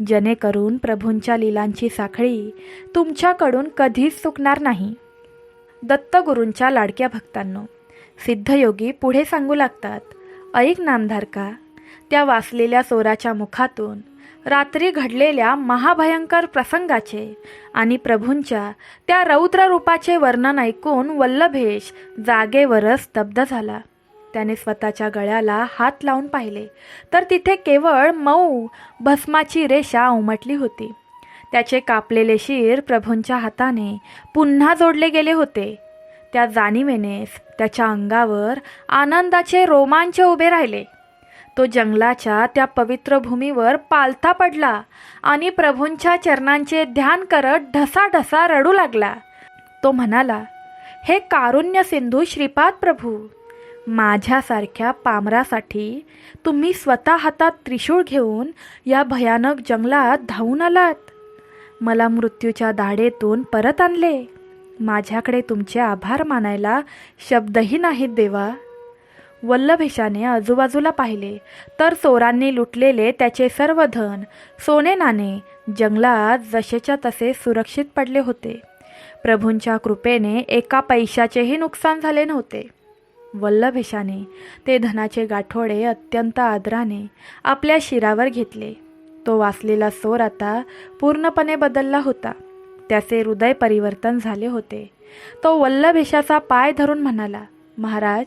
जेणेकरून प्रभूंच्या लीलांची साखळी तुमच्याकडून कधीच चुकणार नाही. दत्तगुरूंच्या लाडक्या भक्तांनो, सिद्धयोगी पुढे सांगू लागतात, ऐक नामधारका, त्या वाचलेल्या चोराच्या मुखातून रात्री घडलेल्या महाभयंकर प्रसंगाचे आणि प्रभूंच्या त्या रौद्र रूपाचे वर्णन ऐकून वल्लभेश जागेवरच स्तब्ध झाला. त्याने स्वतःच्या गळ्याला हात लावून पाहिले तर तिथे केवळ मऊ भस्माची रेषा उमटली होती. त्याचे कापलेले शीर प्रभूंच्या हाताने पुन्हा जोडले गेले होते. त्या जाणीवेनेच त्याच्या अंगावर आनंदाचे रोमांच उभे राहिले. तो जंगलाच्या त्या पवित्र भूमीवर पालथा पडला आणि प्रभूंच्या चरणांचे ध्यान करत ढसाढसा रडू लागला. तो म्हणाला, हे कारुण्य सिंधू श्रीपाद प्रभू, माझ्यासारख्या पामरासाठी तुम्ही स्वतः हातात त्रिशूळ घेऊन या भयानक जंगलात धावून आलात. मला मृत्यूच्या दाढेतून परत आणले. माझ्याकडे तुमचे आभार मानायला शब्दही नाहीत देवा. वल्लभेशाने आजूबाजूला पाहिले तर चोरांनी लुटलेले त्याचे सर्व धन, सोने नाणे जंगलात जसेच्या तसे सुरक्षित पडले होते. प्रभूंच्या कृपेने एका पैशाचेही नुकसान झाले नव्हते. वल्लभेशाने ते धनाचे गाठोडे अत्यंत आदराने आपल्या शिरावर घेतले. तो वाचलेला चोर आता पूर्णपणे बदलला होता. त्याचे हृदय परिवर्तन झाले होते. तो वल्लभेशाचा पाय धरून म्हणाला, महाराज,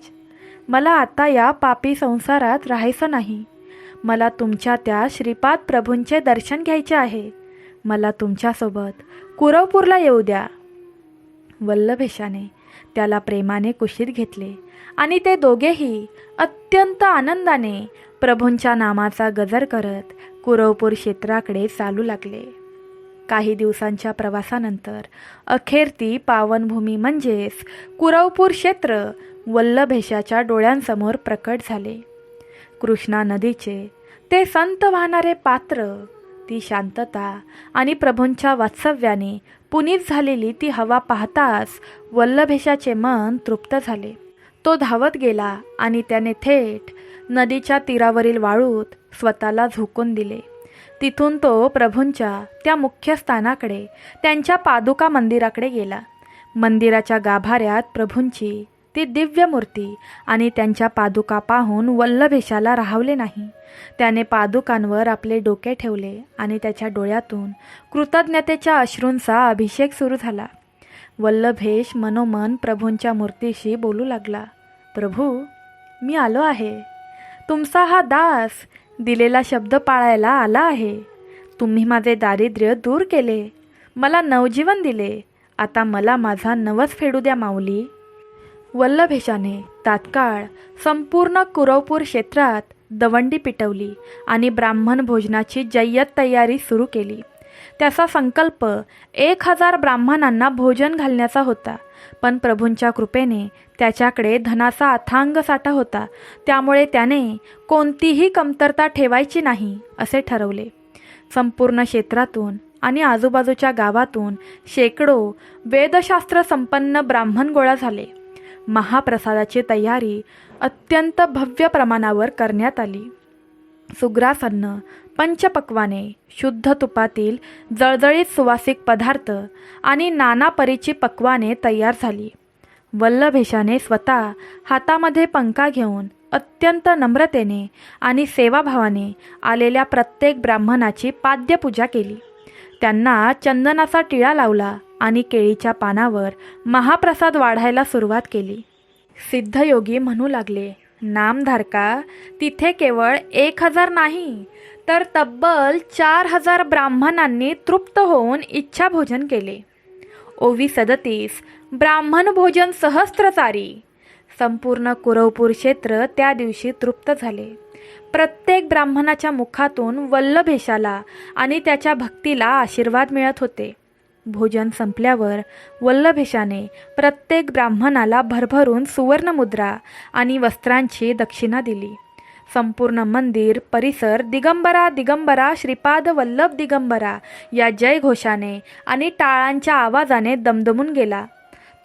मला आता या पापी संसारात राहायचं नाही. मला तुमच्या त्या श्रीपाद प्रभूंचे दर्शन घ्यायचे आहे. मला तुमच्यासोबत कुरवपूरला येऊ द्या. वल्लभेशाने त्याला प्रेमाने कुशीत घेतले आणि ते दोघेही अत्यंत आनंदाने प्रभूंच्या नामाचा गजर करत कुरवपूर क्षेत्राकडे चालू लागले. काही दिवसांच्या प्रवासानंतर अखेर ती पावनभूमी म्हणजेच कुरवपूर क्षेत्र वल्लभेशाच्या डोळ्यांसमोर प्रकट झाले. कृष्णा नदीचे ते संत वाहणारे पात्र, ती शांतता आणि प्रभूंच्या वात्सव्याने पुनीत झालेली ती हवा पाहताच वल्लभेशाचे मन तृप्त झाले. तो धावत गेला आणि त्याने थेट नदीच्या तीरावरील वाळूत स्वतःला झोकून दिले. तिथून तो प्रभूंच्या त्या मुख्य स्थानाकडे, त्यांच्या पादुका मंदिराकडे गेला. मंदिराच्या गाभाऱ्यात प्रभूंची ती दिव्य मूर्ती आणि त्यांच्या पादुका पाहून वल्लभेशाला राहवले नाही. त्याने पादुकांवर आपले डोके ठेवले आणि त्याच्या डोळ्यातून कृतज्ञतेच्या अश्रूंचा अभिषेक सुरू झाला. वल्लभेश मनोमन प्रभूंच्या मूर्तीशी बोलू लागला, प्रभू, मी आलो आहे. तुमचा हा दास दिलेला शब्द पाळायला आला आहे. तुम्ही माझे दारिद्र्य दूर केले, मला नवजीवन दिले. आता मला माझा नवस फेडू द्या माऊली. वल्लभेशाने तात्काळ संपूर्ण कुरवपूर क्षेत्रात दवंडी पिटवली आणि ब्राह्मण भोजनाची जय्यत तयारी सुरू केली. त्याचा संकल्प 1000 ब्राह्मणांना भोजन घालण्याचा होता. पण प्रभूंच्या कृपेने त्याच्याकडे धनाचा अथांग साठा होता. त्यामुळे त्याने कोणतीही कमतरता ठेवायची नाही असे ठरवले. संपूर्ण क्षेत्रातून आणि आजूबाजूच्या गावातून शेकडो वेदशास्त्र संपन्न ब्राह्मण गोळा झाले. महाप्रसादाची तयारी अत्यंत भव्य प्रमाणावर करण्यात आली. सुग्रासन्न, पंचपक्वाने, शुद्ध तुपातील जळजळीत सुवासिक पदार्थ आणि नाना परीची पक्वाने तयार झाली. वल्लभेशाने स्वतः हातामध्ये पंखा घेऊन अत्यंत नम्रतेने आणि सेवाभावाने आलेल्या प्रत्येक ब्राह्मणाची पाद्यपूजा केली. त्यांना चंदनाचा टिळा लावला आणि केळीच्या पानावर महाप्रसाद वाढायला सुरुवात केली. सिद्धयोगी म्हणू लागले, नामधारका, तिथे केवळ 1000 नाही तर तब्बल 4000 ब्राह्मणांनी तृप्त होऊन इच्छाभोजन केले. ओवी 37 ब्राह्मण भोजन सहस्त्रचारी. संपूर्ण कुरवपूर क्षेत्र त्या दिवशी तृप्त झाले. प्रत्येक ब्राह्मणाच्या मुखातून वल्लभेशाला आणि त्याच्या भक्तीला आशीर्वाद मिळत होते. भोजन संपल्यावर वल्लभेशाने प्रत्येक ब्राह्मणाला भरभरून सुवर्णमुद्रा आणि वस्त्रांची दक्षिणा दिली. संपूर्ण मंदिर परिसर दिगंबरा दिगंबरा श्रीपाद वल्लभ दिगंबरा या जयघोषाने आणि टाळांच्या आवाजाने दमदमून गेला.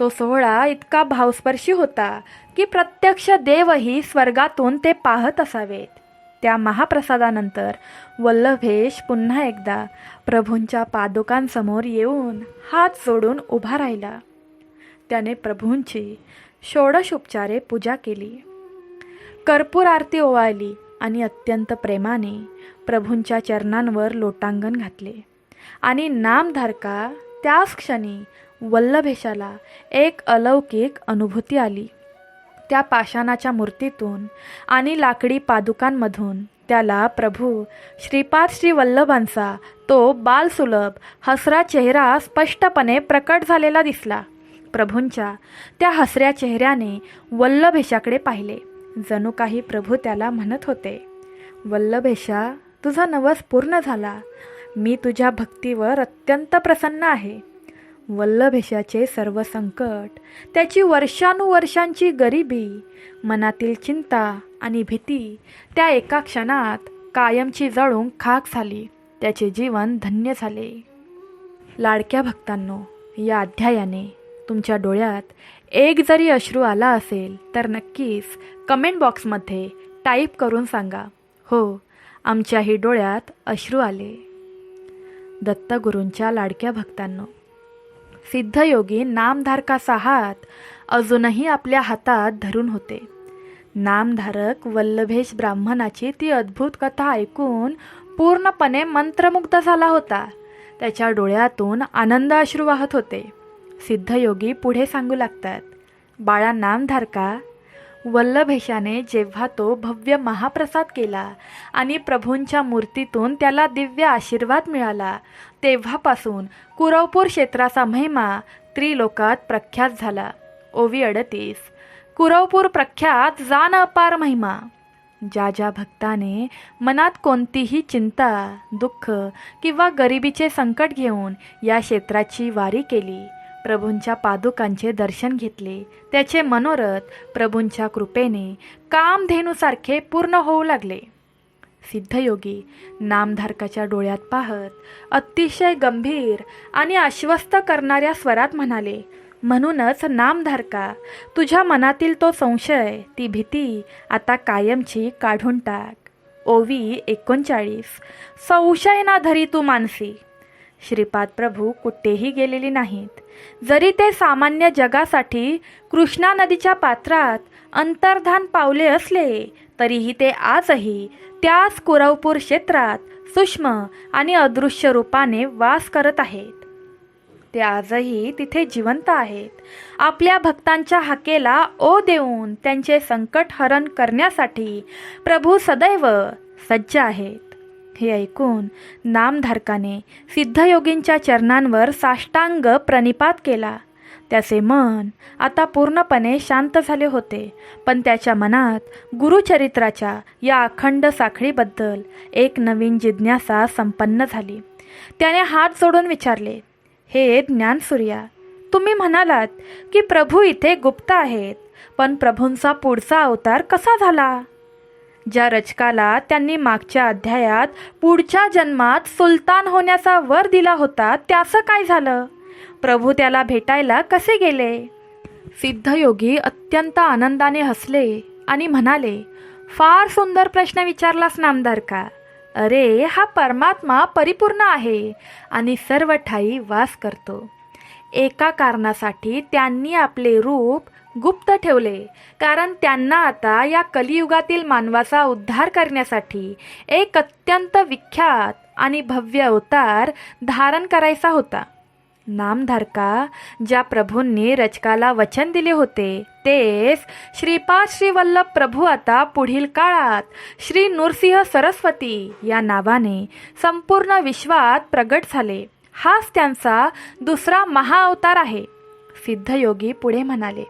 तो सोहळा इतका भावस्पर्शी होता की प्रत्यक्ष देवही स्वर्गातून ते पाहत असावेत. त्या महाप्रसादानंतर वल्लभेश पुन्हा एकदा प्रभूंच्या पादुकांसमोर येऊन हात जोडून उभा राहिला. त्याने प्रभूंची षोडशोपचारे पूजा केली, कर्पूर आरती ओवाळली आणि अत्यंत प्रेमाने प्रभूंच्या चरणांवर लोटांगण घातले. आणि नामधारका, त्याच क्षणी वल्लभेशाला एक अलौकिक अनुभूती आली. त्या पाषाणाच्या मूर्तीतून आणि लाकडी पादुकांमधून त्याला प्रभू श्रीपाद श्री वल्लभांचा तो बालसुलभ हसरा चेहरा स्पष्टपणे प्रकट झालेला दिसला. प्रभूंच्या त्या हसऱ्या चेहऱ्याने वल्लभेशाकडे पाहिले. जणू काही प्रभू त्याला म्हणत होते, वल्लभेशा, तुझा नवस पूर्ण झाला. मी तुझ्या भक्तीवर अत्यंत प्रसन्न आहे. वल्लभेशाचे सर्व संकट, त्याची वर्षानुवर्षांची गरिबी, मनातील चिंता आणि भीती त्या एका क्षणात कायमची जळून खाक झाली. त्याचे जीवन धन्य झाले. लाडक्या भक्तांनो, या अध्यायाने तुमच्या डोळ्यात एक जरी अश्रू आला असेल तर नक्कीच कमेंट बॉक्समध्ये टाईप करून सांगा, हो, आमच्याही डोळ्यात अश्रू आले. दत्तगुरूंच्या लाडक्या भक्तांनो, सिद्धयोगी नामधारकाचा हात अजूनही आपल्या हातात धरून होते. नामधारक वल्लभेश ब्राह्मणाची ती अद्भुत कथा ऐकून पूर्णपणे मंत्रमुग्ध झाला होता. त्याच्या डोळ्यातून आनंद अश्रू वाहत होते. सिद्धयोगी पुढे सांगू लागतात, बाळा नामधारका, वल्लभेशाने जेव्हा तो भव्य महाप्रसाद केला आणि प्रभूंच्या मूर्तीतून त्याला दिव्य आशीर्वाद मिळाला, तेव्हापासून कुरवपूर क्षेत्राचा महिमा त्रिलोकात प्रख्यात झाला. ओवी 38. कुरवपूर प्रख्यात जान अपार महिमा. ज्या ज्या भक्ताने मनात कोणतीही चिंता, दुःख किंवा गरिबीचे संकट घेऊन या क्षेत्राची वारी केली, प्रभूंच्या पादुकांचे दर्शन घेतले, त्याचे मनोरथ प्रभूंच्या कृपेने कामधेनूसारखे पूर्ण होऊ लागले. सिद्धयोगी नामधारकाच्या डोळ्यात पाहत अतिशय गंभीर आणि आश्वस्त करणाऱ्या स्वरात म्हणाले, म्हणूनच नामधारका, तुझ्या मनातील तो संशय, ती भीती आता कायमची काढून टाक. ओवी 39. संशय ना धरी तू मानसी. श्रीपाद प्रभू कुठेही गेलेली नाहीत. जरी ते सामान्य जगासाठी कृष्णा नदीच्या पात्रात अंतर्धान पावले असले तरीही ते आजही त्याच कुरवपूर क्षेत्रात सूक्ष्म आणि अदृश्य रूपाने वास करत आहेत. ते आजही तिथे जिवंत आहेत. आपल्या भक्तांच्या हाकेला ओ देऊन त्यांचे संकट हरण करण्यासाठी प्रभू सदैव सज्ज आहेत. हे ऐकून नामधारकाने सिद्धयोगींच्या चरणांवर साष्टांग प्रणिपात केला. त्याचे मन आता पूर्णपणे शांत झाले होते, पण त्याच्या मनात गुरुचरित्राच्या या अखंड साखळीबद्दल एक नवीन जिज्ञासा संपन्न झाली. त्याने हात जोडून विचारले, हे ज्ञानसूर्या, तुम्ही म्हणालात की प्रभू इथे गुप्त आहेत, पण प्रभूंचा पुढचा अवतार कसा झाला? ज्या रचकाला त्यांनी मागच्या अध्यायात पुढच्या जन्मात सुलतान होण्याचा वर दिला होता, त्याचं काय झालं? प्रभू त्याला भेटायला कसे गेले? सिद्धयोगी अत्यंत आनंदाने हसले आणि म्हणाले, फार सुंदर प्रश्न विचारलास नामधारका. अरे, हा परमात्मा परिपूर्ण आहे आणि सर्व ठाई वास करतो. एका कारणासाठी त्यांनी आपले रूप गुप्त ठेवले, कारण त्यांना आता या कलियुगातील मानवाचा उद्धार करण्यासाठी एक अत्यंत विख्यात आणि भव्य अवतार धारण करायचा होता. नामधारका, ज्या प्रभूंनी रचकाला वचन दिले होते तेच श्रीपाद श्रीवल्लभ प्रभू आता पुढील काळात श्री नृसिंह सरस्वती या नावाने संपूर्ण विश्वात प्रगट झाले. हाच त्यांचा दुसरा महाअवतार आहे. सिद्धयोगी पुढे म्हणाले,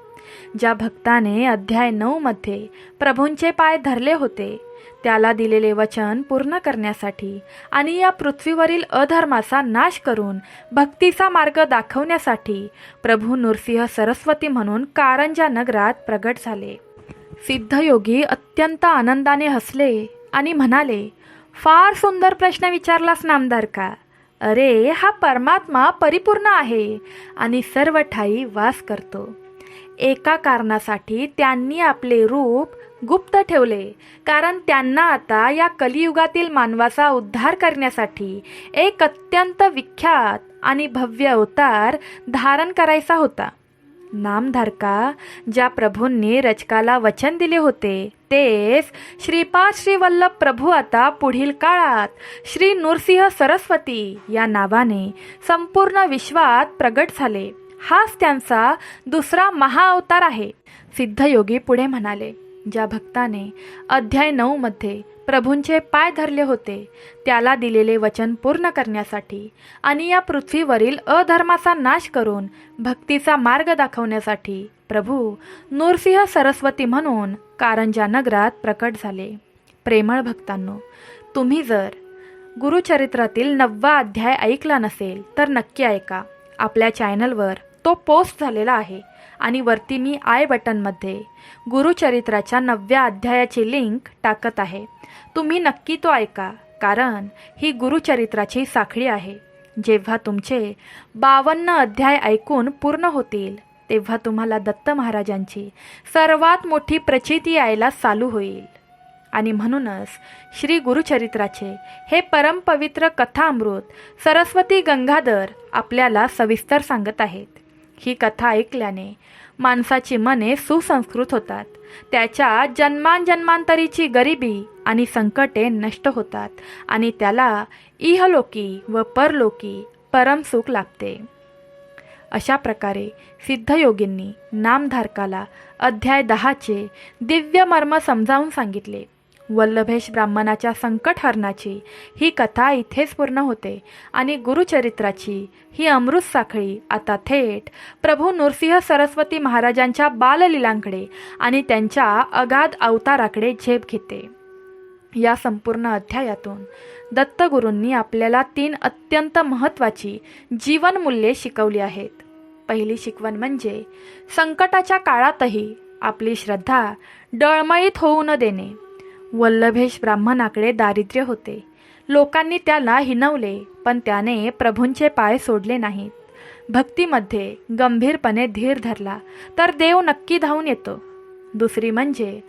ज्या भक्ताने अध्याय 9 मध्ये प्रभूंचे पाय धरले होते, त्याला दिलेले वचन पूर्ण करण्यासाठी आणि या पृथ्वीवरील अधर्माचा नाश करून भक्तीचा मार्ग दाखवण्यासाठी प्रभू नृसिंह सरस्वती म्हणून कारंजा नगरात प्रगट झाले. सिद्धयोगी अत्यंत आनंदाने हसले आणि म्हणाले, फार सुंदर प्रश्न विचारलास नामधारका. अरे, हा परमात्मा परिपूर्ण आहे आणि सर्व ठाई वास करतो. एका कारणासाठी त्यांनी आपले रूप गुप्त ठेवले, कारण त्यांना आता या कलियुगातील मानवाचा उद्धार करण्यासाठी एक अत्यंत विख्यात आणि भव्य अवतार धारण करायचा होता. नामधारका, ज्या प्रभूंनी रचकाला वचन दिले होते तेच श्रीपाद श्रीवल्लभ प्रभू आता पुढील काळात श्री नृसिंह सरस्वती या नावाने संपूर्ण विश्वात प्रगट झाले. हाच त्यांचा दुसरा महाअवतार आहे. सिद्धयोगी पुढे म्हणाले, ज्या भक्ताने अध्याय 9 मध्ये प्रभूंचे पाय धरले होते, त्याला दिलेले वचन पूर्ण करण्यासाठी आणि या पृथ्वीवरील अधर्माचा नाश करून भक्तीचा मार्ग दाखवण्यासाठी प्रभू नृसिंह सरस्वती म्हणून कारंजा नगरात प्रकट झाले. प्रेमळ भक्तांनो, तुम्ही जर गुरुचरित्रातील 9वा अध्याय ऐकला नसेल तर नक्की ऐका. आपल्या चॅनलवर तो पोस्ट झालेला आहे आणि वरती मी आय बटनमध्ये गुरुचरित्राच्या 9व्या अध्यायाची लिंक टाकत आहे. तुम्ही नक्की तो ऐका, कारण ही गुरुचरित्राची साखळी आहे. जेव्हा तुमचे 52 अध्याय ऐकून पूर्ण होतील तेव्हा तुम्हाला दत्त महाराजांची सर्वात मोठी प्रचिती यायला चालू होईल. आणि म्हणूनच श्री गुरुचरित्राचे हे परमपवित्र कथाअमृत सरस्वती गंगाधर आपल्याला सविस्तर सांगत आहेत. ही कथा ऐकल्याने माणसाची मने सुसंस्कृत होतात. त्याच्या जन्मांजन्मांतरीची गरिबी आणि संकटे नष्ट होतात आणि त्याला इहलोकी व परलोकी परमसुख लाभते. अशा प्रकारे सिद्धयोगींनी नामधारकाला अध्याय 10चे दिव्य मर्म समजावून सांगितले. वल्लभेश ब्राह्मणाच्या संकट हरणाची ही कथा इथेच पूर्ण होते आणि गुरुचरित्राची ही अमृत साखळी आता थेट प्रभू नृसिंह सरस्वती महाराजांच्या बाललीलांकडे आणि त्यांच्या अगाध अवताराकडे झेप घेते. या संपूर्ण अध्यायातून दत्तगुरूंनी आपल्याला 3 अत्यंत महत्त्वाची जीवनमूल्ये शिकवली आहेत. पहिली शिकवण म्हणजे संकटाच्या काळातही आपली श्रद्धा डळमळीत होऊ न देणे. वल्लभेश ब्राह्मणाकडे दारिद्र्य होते. लोकांनी त्याला हिणवले, पण त्याने प्रभूंचे पाय सोडले नाहीत. भक्तीमध्ये गंभीरपणे धीर धरला तर देव नक्की धावून येतो. दुसरी म्हणजे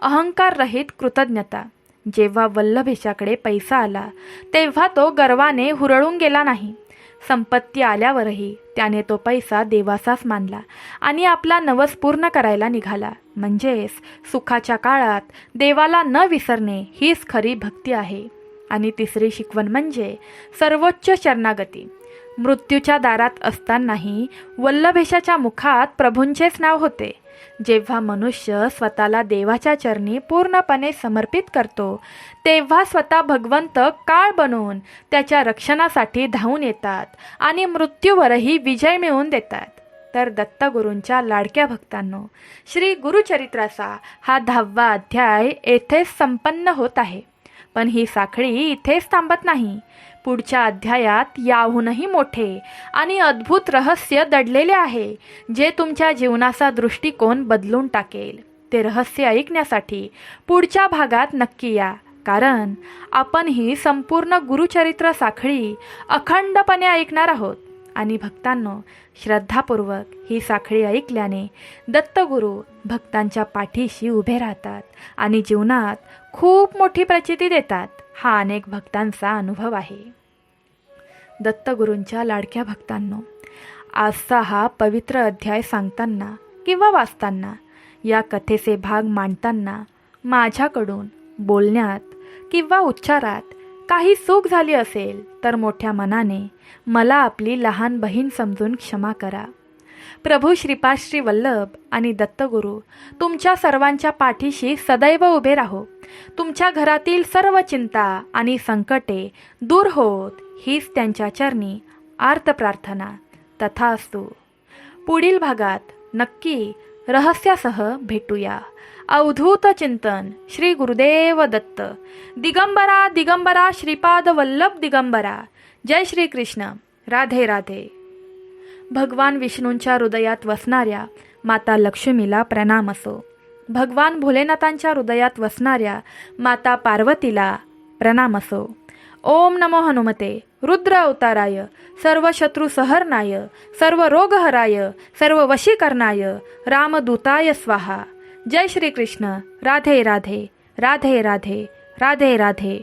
अहंकाररहित कृतज्ञता. जेव्हा वल्लभेशाकडे पैसा आला तेव्हा तो गर्वाने हुरळून गेला नाही. संपत्ती आल्यावरही त्याने तो पैसा देवाचाच मानला आणि आपला नवस पूर्ण करायला निघाला. म्हणजेच सुखाच्या काळात देवाला न विसरणे हीच खरी भक्ती आहे. आणि तिसरी शिकवण म्हणजे सर्वोच्च शरणागती. मृत्यूच्या दारात असतानाही वल्लभेशाच्या मुखात प्रभूंचेच नाव होते. जेव्हा मनुष्य स्वतःला देवाच्या चरणी पूर्णपणे समर्पित करतो तेव्हा स्वतः भगवंत काळ बनवून त्याच्या रक्षणासाठी धावून येतात आणि मृत्यूवरही विजय मिळवून देतात. तर दत्तगुरूंच्या लाडक्या भक्तांनो, श्री गुरुचरित्राचा हा 10वा अध्याय येथेच संपन्न होत आहे. पण ही साखळी इथेच थांबत नाही. पुढच्या अध्यायात याहूनही मोठे आणि अद्भुत रहस्य दडलेले आहे, जे तुमच्या जीवनाचा दृष्टिकोन बदलून टाकेल. ते रहस्य ऐकण्यासाठी पुढच्या भागात नक्की या, कारण आपण ही संपूर्ण गुरुचरित्र साखळी अखंडपणे ऐकणार आहोत. आणि भक्तांनो, श्रद्धापूर्वक ही साखळी ऐकल्याने दत्तगुरू भक्तांच्या पाठीशी उभे राहतात आणि जीवनात खूप मोठी प्रचिती देतात. हा अनेक भक्तांचा अनुभव आहे. दत्तगुरूंच्या लाडक्या भक्तांनो, आजचा हा पवित्र अध्याय सांगताना किंवा वाचताना, या कथेचे भाग मांडताना माझ्याकडून बोलण्यात किंवा उच्चारात काही चूक झाली असेल तर मोठ्या मनाने मला आपली लहान बहीण समजून क्षमा करा. प्रभू श्रीपाद श्री वल्लभ आणि दत्तगुरू तुमच्या सर्वांच्या पाठीशी सदैव उभे राहो. तुमच्या घरातील सर्व चिंता आणि संकटे दूर होत हीच त्यांच्या चरणी आर्त प्रार्थना. तथास्तु. पुढील भागात नक्की रहस्यासह भेटूया. अवधूत चिंतन श्री गुरुदेव दत्त. दिगंबरा दिगंबरा श्रीपाद वल्लभ दिगंबरा. जय श्री कृष्ण. राधे राधे. भगवान विष्णूंच्या हृदयात वसणाऱ्या माता लक्ष्मीला प्रणाम असो. भगवान भोलेनाथांच्या हृदयात वसणाऱ्या माता पार्वतीला प्रणाम असो. ओम नमो हनुमते रुद्र अवताराय सर्व शत्रु सहरणाय सर्व रोगहराय सर्व वशीकरणाय रामदूताय स्वाहा. जय श्री कृष्ण. राधे राधे. राधे राधे. राधे राधे.